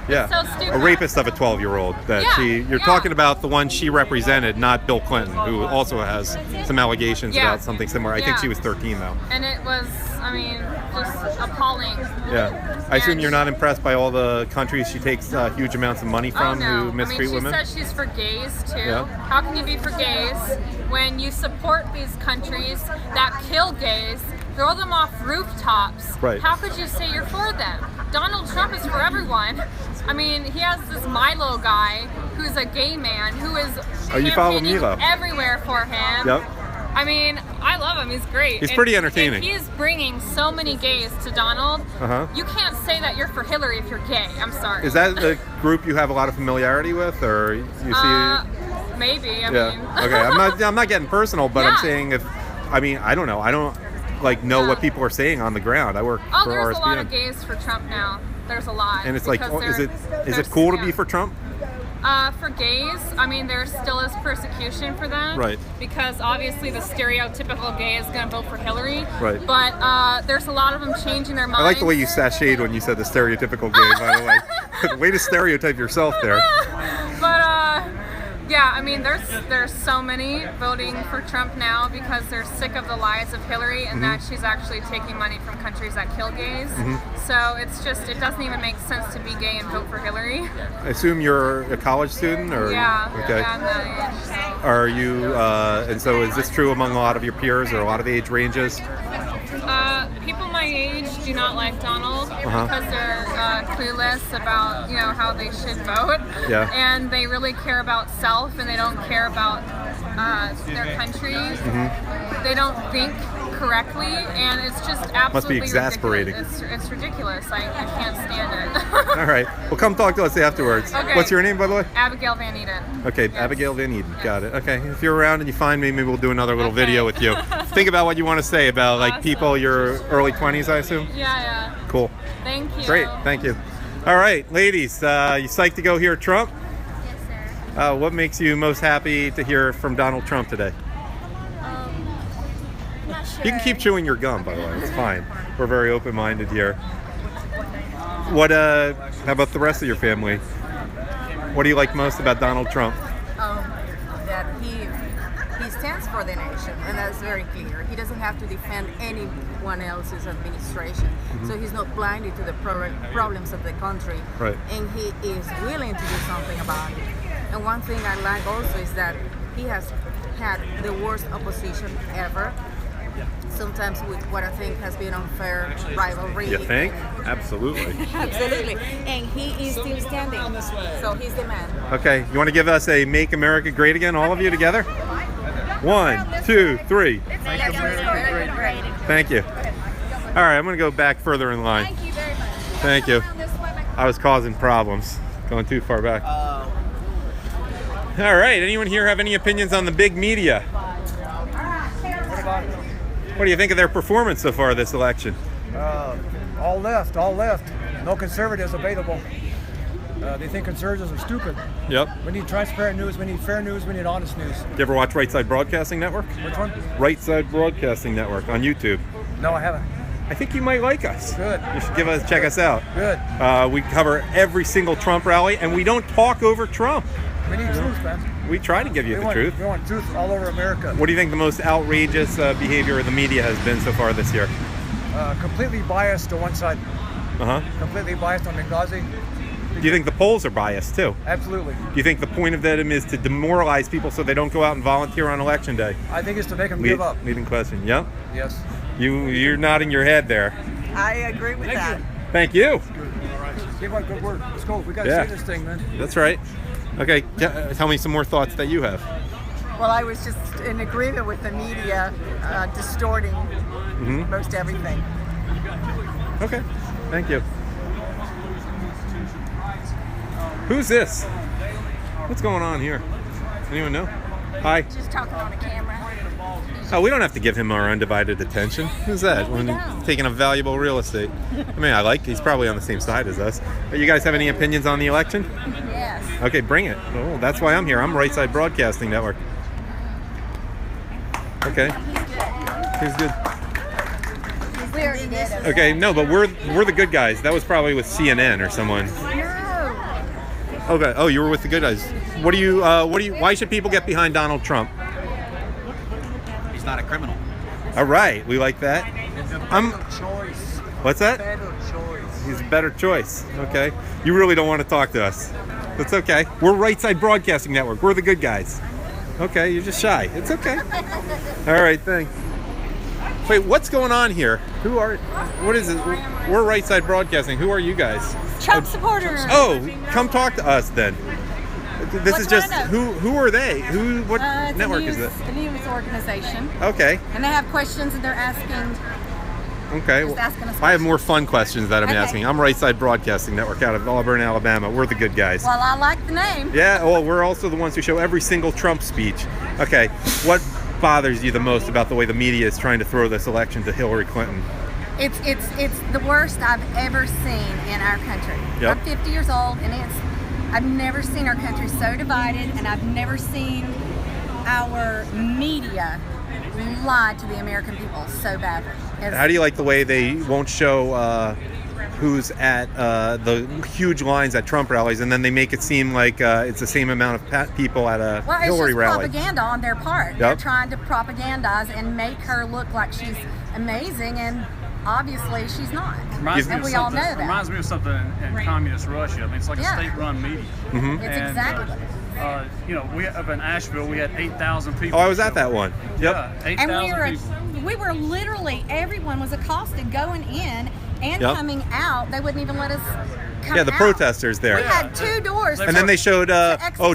Yeah, so stupid. a rapist of a 12-year-old. That you're talking about the one she represented, not Bill Clinton, who also has some allegations about something similar. I think she was 13 though. And it was, I mean, just appalling. Yeah, I assume you're not impressed by all the countries she takes huge amounts of money from who mistreat women. She says she's for gays too. Yeah. How can you be for gays when you support these countries that kill gays, throw them off rooftops? Right. How could you say you're for them? Donald Trump is for everyone. I mean, he has this Milo guy who's a gay man who is campaigning everywhere for him. Yep. I mean, I love him. He's great. He's pretty entertaining. And he's bringing so many gays to Donald. You can't say that you're for Hillary if you're gay. I'm sorry. Is that the group you have a lot of familiarity with, or you see? Maybe. I mean. Okay. I'm not getting personal, but I'm saying I don't know. I don't know what people are saying on the ground. I work for RSPN. There's a lot of gays for Trump now. There's a lot. And it's like, is it cool to be for Trump? For gays, I mean, there still is persecution for them. Right. Because obviously the stereotypical gay is going to vote for Hillary. Right. But there's a lot of them changing their minds. I like the way you sashayed when you said the stereotypical gay, by the way. Way to stereotype yourself there. But, yeah, I mean, there's so many voting for Trump now because they're sick of the lies of Hillary and that she's actually taking money from countries that kill gays. So it's just, it doesn't even make sense to be gay and vote for Hillary. I assume you're a college student, or okay. Yeah, I'm that age. So. Are you? And so, is this true among a lot of your peers, or a lot of age ranges? People my age do not like Donald because they're clueless about how they should vote, and they really care about self and they don't care about their country. They don't think correctly, and it's just absolutely must be exasperating. Ridiculous. It's ridiculous. I can't stand it. All right. Well, come talk to us afterwards. Okay. What's your name, by the way? Abigail Van Eden. Okay, yes. Abigail Van Eden. Got it. Okay. If you're around and you find me, maybe we'll do another little video with you. Think about what you want to say about people your early 20s, I assume? Yeah. Cool. Thank you. Great. Thank you. All right, ladies, you psyched to go hear Trump? Yes, sir. What makes you most happy to hear from Donald Trump today? Not sure. You can keep chewing your gum, by the way. It's fine. We're very open-minded here. What? How about the rest of your family? What do you like most about Donald Trump? That he stands for the nation, and that's very clear. He doesn't have to defend anyone else's administration, so he's not blinded to the problems of the country, and he is willing to do something about it. And one thing I like also is that he has had the worst opposition ever. Sometimes with what I think has been unfair rivalry. You think? Absolutely. Absolutely. And he is still standing. So he's the man. Okay. You want to give us a Make America Great Again, all of you together? 1, 2, 3. Thank you. All right. I'm going to go back further in line. Thank you very much. Thank you. I was causing problems. Going too far back. All right. Anyone here have any opinions on the big media? What do you think of their performance so far this election? All left. No conservatives available. They think conservatives are stupid. Yep. We need transparent news, we need fair news, we need honest news. You ever watch Right Side Broadcasting Network? Which one? Right Side Broadcasting Network on YouTube. No, I haven't. I think you might like us. Good. You should check us out. Good. We cover every single Trump rally, and we don't talk over Trump. We need truth, man. We try to give you the truth. We want truth all over America. What do you think the most outrageous behavior of the media has been so far this year? Completely biased to one side. Completely biased on Benghazi. Do you think the polls are biased too? Absolutely. Do you think the point of them is to demoralize people so they don't go out and volunteer on election day? I think it's to make them give up. Leading question. Yep. Yes. You're nodding your head there. I agree with that. Thank you. Keep on good work. Let's go. We got to say this thing, man. That's right. Okay, tell me some more thoughts that you have. Well, I was just in agreement with the media distorting most everything. Okay, thank you. Who's this? What's going on here? Anyone know? Hi. Just talking on a camera. Oh, we don't have to give him our undivided attention. Who's that? When taking up valuable real estate. I mean, he's probably on the same side as us. But you guys have any opinions on the election? Yes. Okay, bring it. Oh, that's why I'm here. I'm Right Side Broadcasting Network. Okay. Who's good? We already did it. Okay, no, but we're the good guys. That was probably with CNN or someone. No. Okay. Oh, you were with the good guys. What do you? Why should people get behind Donald Trump? He's not a criminal. All right, we like that. Choice. What's that? Better choice. He's a better choice. Okay. You really don't want to talk to us. That's okay. We're Right Side Broadcasting Network. We're the good guys. Okay, you're just shy. It's okay. All right, thanks. Wait, what's going on here? What is it? We're Right Side Broadcasting. Who are you guys? Trump supporters. Oh, come talk to us then. This What's is just, going on? who are they? What network is it? It's a news organization. Okay. And they have questions and they're asking. Okay. Just asking us I have more fun questions that I'm Okay. asking. I'm Right Side Broadcasting Network out of Auburn, Alabama. We're the good guys. Well, I like the name. Yeah, well, we're also the ones who show every single Trump speech. Okay, what bothers you the most about the way the media is trying to throw this election to Hillary Clinton? It's the worst I've ever seen in our country. Yep. I'm 50 years old, and I've never seen our country so divided, and I've never seen our media lie to the American people so badly. How do you like the way they won't show who's at the huge lines at Trump rallies, and then they make it seem like it's the same amount of people at a Well, Hillary it's just rally? propaganda on their part. Yep. They're trying to propagandize and make her look like she's amazing, and obviously she's not. And we all know that. Reminds me of something in communist Russia. I mean, it's like Yeah. a state-run media. Mhm. It's And, exactly what it is. you know, we up in Asheville, we had 8,000 people. Oh, I was at that one. Yep. Yeah, And 8,000 people. we were literally, everyone was accosted going in and Yep. coming out. They wouldn't even let us come Yeah, the out. protesters there. We had 2 doors. And then they showed,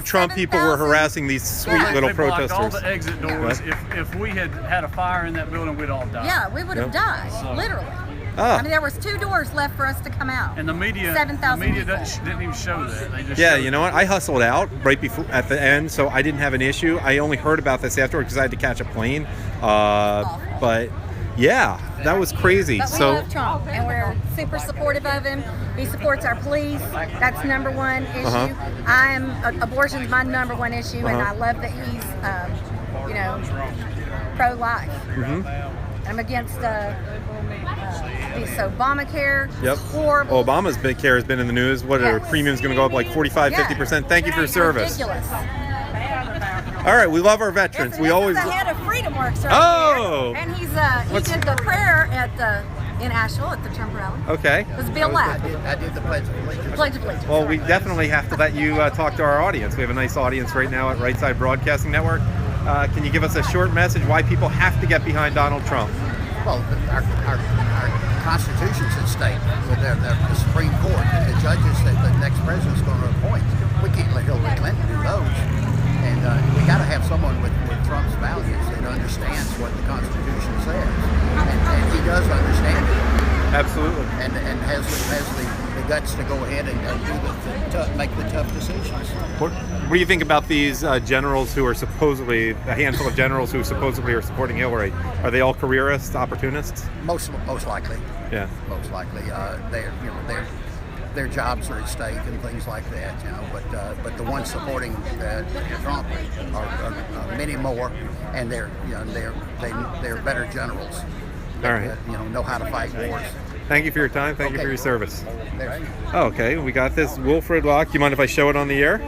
Trump people were harassing these sweet little They blocked protesters. all the exit doors. Yep. If we had had a fire in that building, we'd all die. Yeah, we would have Yep. died, So- literally. Ah. I mean, there was 2 doors left for us to come out. And the media, 7,000 people. didn't even show that. They just Yeah, showed you know what? I hustled out right before at the end, so I didn't have an issue. I only heard about this afterward because I had to catch a plane. But yeah, that was crazy. But we So love Trump, and we're super supportive of him. He supports our police. That's #1 issue. Uh-huh. Abortion's my #1 issue, and Uh-huh. I love that he's, pro-life. Mhm. I'm against this Obamacare. Yep. Horrible. Obama's big care has been in the news. What are premiums going to go up like 45-50%? Thank you for your service. Ridiculous. All right, we love our veterans. We always. This is the head of Freedom Works right Oh! here, and he did the prayer in Asheville at the Trump rally. Okay. It was Bill Lapp. I did the Pledge of Allegiance. Pledge of Allegiance. Well, we definitely have to let you talk to our audience. We have a nice audience right now at Right Side Broadcasting Network. Can you give us a short message why people have to get behind Donald Trump? Well, our Constitution's at stake with the Supreme Court and the judges that the next president's going to appoint. We can't let Hillary Clinton do those. And we got to have someone with Trump's values that understands what the Constitution says. And he does understand it. Absolutely. And has the guts to go ahead and make the tough decisions. What do you think about these generals who are supposedly, a handful of generals who supposedly are supporting Hillary? Are they all careerists, opportunists? Most likely. Yeah. Most likely. Their jobs are at stake and things like that, But the ones supporting Trump are many more, and they're better generals. All right. Know how to fight wars. Thank you for your time. Thank you for your service. There. Oh, okay, we got this. Wilfred Locke. Do you mind if I show it on the air?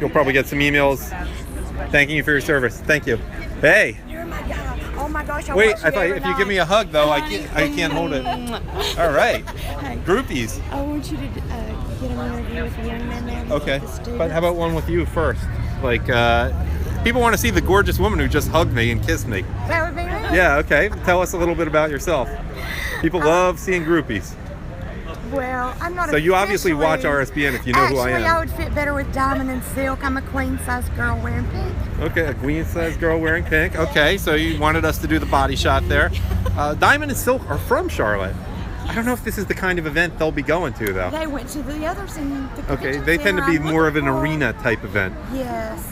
You'll probably get some emails thanking you for your service. Thank you. Hey. Oh my gosh! Wait, if you give me a hug though, I can't hold it. All right. Groupies. I want you to get an interview with the young man there. Okay. But how about one with you first? Like, people want to see the gorgeous woman who just hugged me and kissed me. That would be me. Yeah, okay. Tell us a little bit about yourself. People love seeing groupies. Well, I'm not. So you obviously watch officially- RSBN if you know who I Actually, am. I would fit better with diamond and silk. I'm a queen-size girl wearing pink. Okay, a queen-sized girl wearing pink. Okay, so you wanted us to do the body shot there. Diamond and Silk are from Charlotte. I don't know if this is the kind of event they'll be going to, though. They went to the others in the Okay, convention they tend to center. be I'm more of an looking for- arena type event. Yes.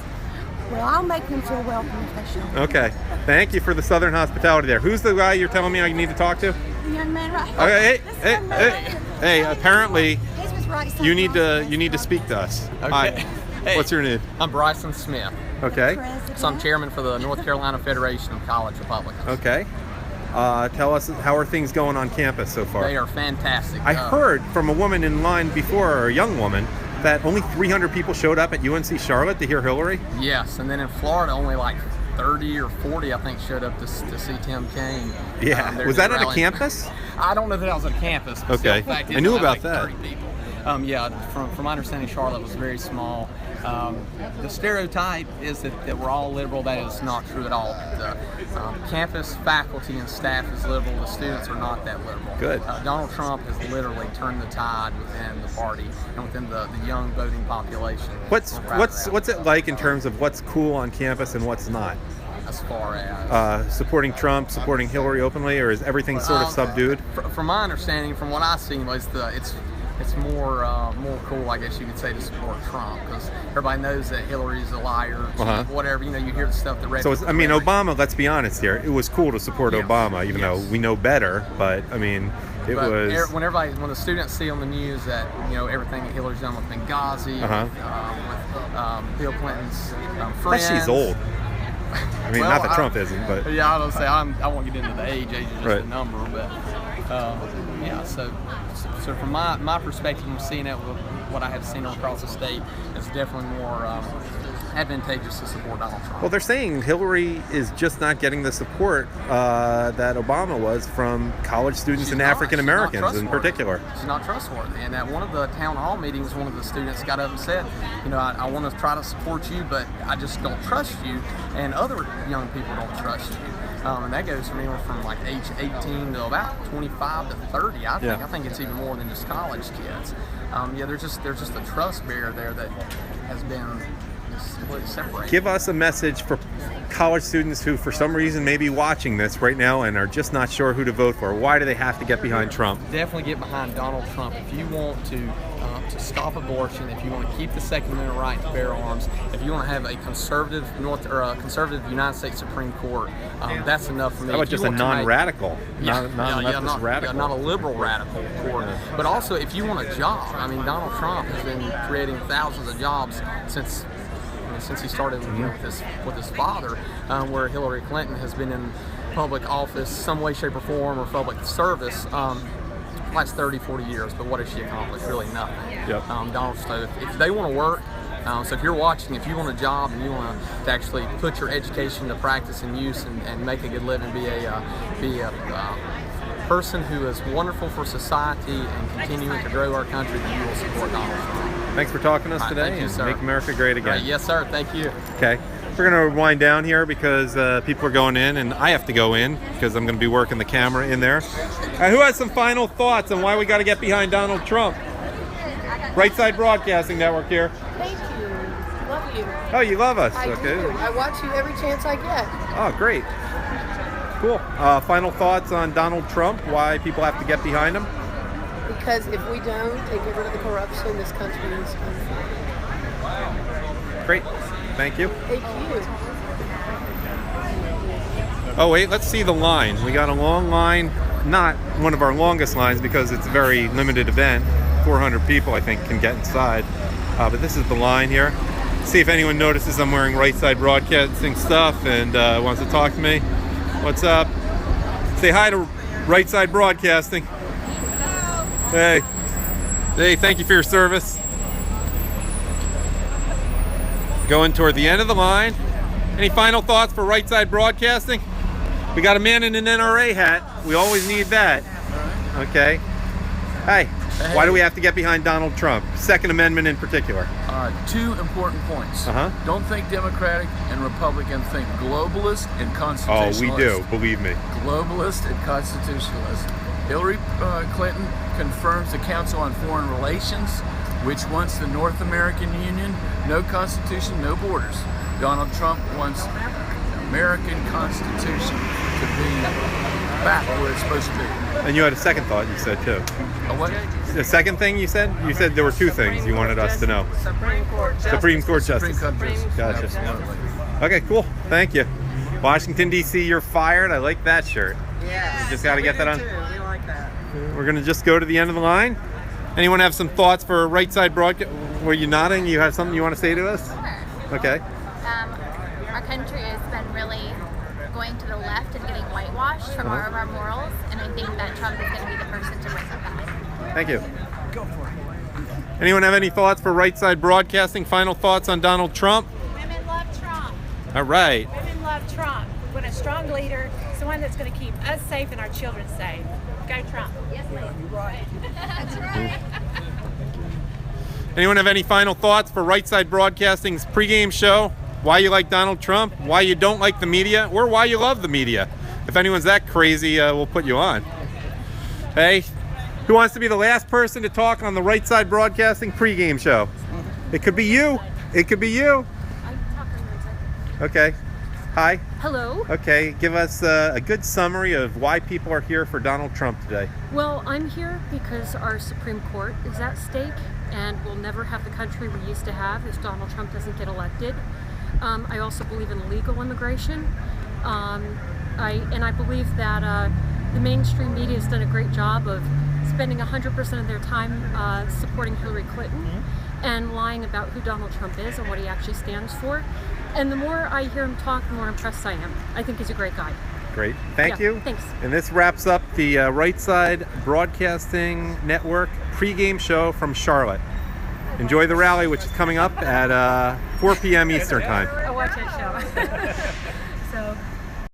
Well, I'll make them feel welcome if they show up. Okay, thank you for the Southern hospitality there. Who's the guy you're telling me I need to talk to? The young man right here. Okay, This hey, young man. hey, apparently He's with Right Side you need to speak to us. Okay. Hi. Hey, What's your name? I'm Bryson Smith. Okay. So I'm chairman for the North Carolina Federation of College Republicans. Okay. Tell us, how are things going on campus so far? They are fantastic. I heard from a woman in line before, or a young woman, that only 300 people showed up at UNC Charlotte to hear Hillary? Yes, and then in Florida, only like 30 or 40, I think, showed up to see Tim Kaine. Yeah. Was that at a campus? I don't know that I was at a campus. But okay. Still, fact, I knew about like that. 30 people. Yeah, from my understanding, Charlotte was very small. The stereotype is that we're all liberal. That is not true at all. The campus faculty and staff is liberal. The students are not that liberal. Good. Donald Trump has literally turned the tide within the party and within the young voting population. What's it like in terms of what's cool on campus and what's not? As far as supporting Trump, supporting Hillary openly, or is everything sort of subdued? From my understanding, from what I've seen, was it's more cool, I guess you could say, to support Trump, because everybody knows that Hillary's a liar, whatever. You hear the stuff that. So Obama. Let's be honest here. It was cool to support Obama, even though we know better. But I mean, when the students see on the news that everything that Hillary's done with Benghazi, with Bill Clinton's friends. But she's old. I mean, not that Trump isn't, but yeah, I don't say I won't get into the age. Age is just a number, but yeah. So from my perspective, from seeing it with what I have seen across the state, it's definitely more advantageous to support Donald Trump. Well, they're saying Hillary is just not getting the support that Obama was from college students and African Americans in particular. She's not trustworthy. And at one of the town hall meetings, one of the students got up and said, I want to try to support you, but I just don't trust you, and other young people don't trust you. And that goes from anywhere from like age 18 to about 25 to 30. I think it's even more than just college kids. There's just a trust barrier there that has been separated. Give us a message for college students who, for some reason, may be watching this right now and are just not sure who to vote for. Why do they have to get behind Trump? Definitely get behind Donald Trump. If you want to stop abortion, if you want to keep the Second Amendment right to bear arms, if you want to have a conservative conservative United States Supreme Court, that's enough for me. How about just a non-radical, not radical, not a liberal radical court. But also, if you want a job, I mean, Donald Trump has been creating thousands of jobs since he started with his father, where Hillary Clinton has been in public office some way, shape, or form, or public service last 30, 40 years. But what has she accomplished? Really nothing. Yep. Donald Trump, if they want to work, so if you're watching, if you want a job and you want to actually put your education to practice and use and make a good living, be a person who is wonderful for society and continuing to grow our country, then you will support Donald Trump. Thanks for talking to us today, and make America great again. Yes, sir. Thank you. Okay. We're going to wind down here because people are going in, and I have to go in because I'm going to be working the camera in there. Who has some final thoughts on why we got to get behind Donald Trump? Right Side Broadcasting Network here. Thank you. Love you. Oh, you love us. I do. I watch you every chance I get. Oh, great. Cool. Final thoughts on Donald Trump, why people have to get behind him? Because if we don't get rid of the corruption, this country is unfair. Great. Thank you. Thank you. Oh, wait, let's see the line. We got a long line, not one of our longest lines because it's a very limited event. 400 people, I think, can get inside. But this is the line here. See if anyone notices I'm wearing Right Side Broadcasting stuff and wants to talk to me. What's up? Say hi to Right Side Broadcasting. Hey. Hey, thank you for your service. Going toward the end of the line. Any final thoughts for Right Side Broadcasting? We got a man in an NRA hat. We always need that. Okay. Hey, why do we have to get behind Donald Trump? Second Amendment in particular. Two important points. Don't think Democratic and Republican, think globalist and constitutionalist. Oh, we do, believe me. Globalist and constitutionalist. Hillary Clinton confirms the Council on Foreign Relations, which wants the North American Union, no constitution, no borders. Donald Trump wants the American Constitution to be back where it's supposed to be. And you had a second thought you said too. What? The second thing you said? You said there were two things you wanted us to know. Supreme Court Justice. Supreme Court Justice. Gotcha. Absolutely. Okay, cool. Thank you. Washington, D.C., you're fired. I like that shirt. Yeah. You just got to get that on. We like that. We're going to just go to the end of the line. Anyone have some thoughts for Right Side Broadcast? Were you nodding? You have something you want to say to us? Sure. Okay. Our country has been really going to the left and getting whitewashed from all of our morals, and I think that Trump is going to be the person to bring that back. Thank you. Go for it. Anyone have any thoughts for Right Side Broadcasting? Final thoughts on Donald Trump? Women love Trump. All right. Women love Trump. We want a strong leader, someone that's going to keep us safe and our children safe. Go Trump. Yes, ma'am. You're right. That's right. Anyone have any final thoughts for Right Side Broadcasting's pregame show? Why you like Donald Trump? Why you don't like the media? Or why you love the media? If anyone's that crazy, we'll put you on. Hey, who wants to be the last person to talk on the Right Side Broadcasting pregame show? It could be you. It could be you. Okay. Hi. Hello. Okay, give us a good summary of why people are here for Donald Trump today. Well, I'm here because our Supreme Court is at stake, and we'll never have the country we used to have if Donald Trump doesn't get elected. I also believe in legal immigration. I believe that the mainstream media has done a great job of spending 100% of their time supporting Hillary Clinton and lying about who Donald Trump is and what he actually stands for. And the more I hear him talk, the more impressed I am. I think he's a great guy. Great. Thank you. Thanks. And this wraps up the Right Side Broadcasting Network pregame show from Charlotte. Enjoy the rally, which is coming up at 4 p.m. Eastern Time. I watch that show. So.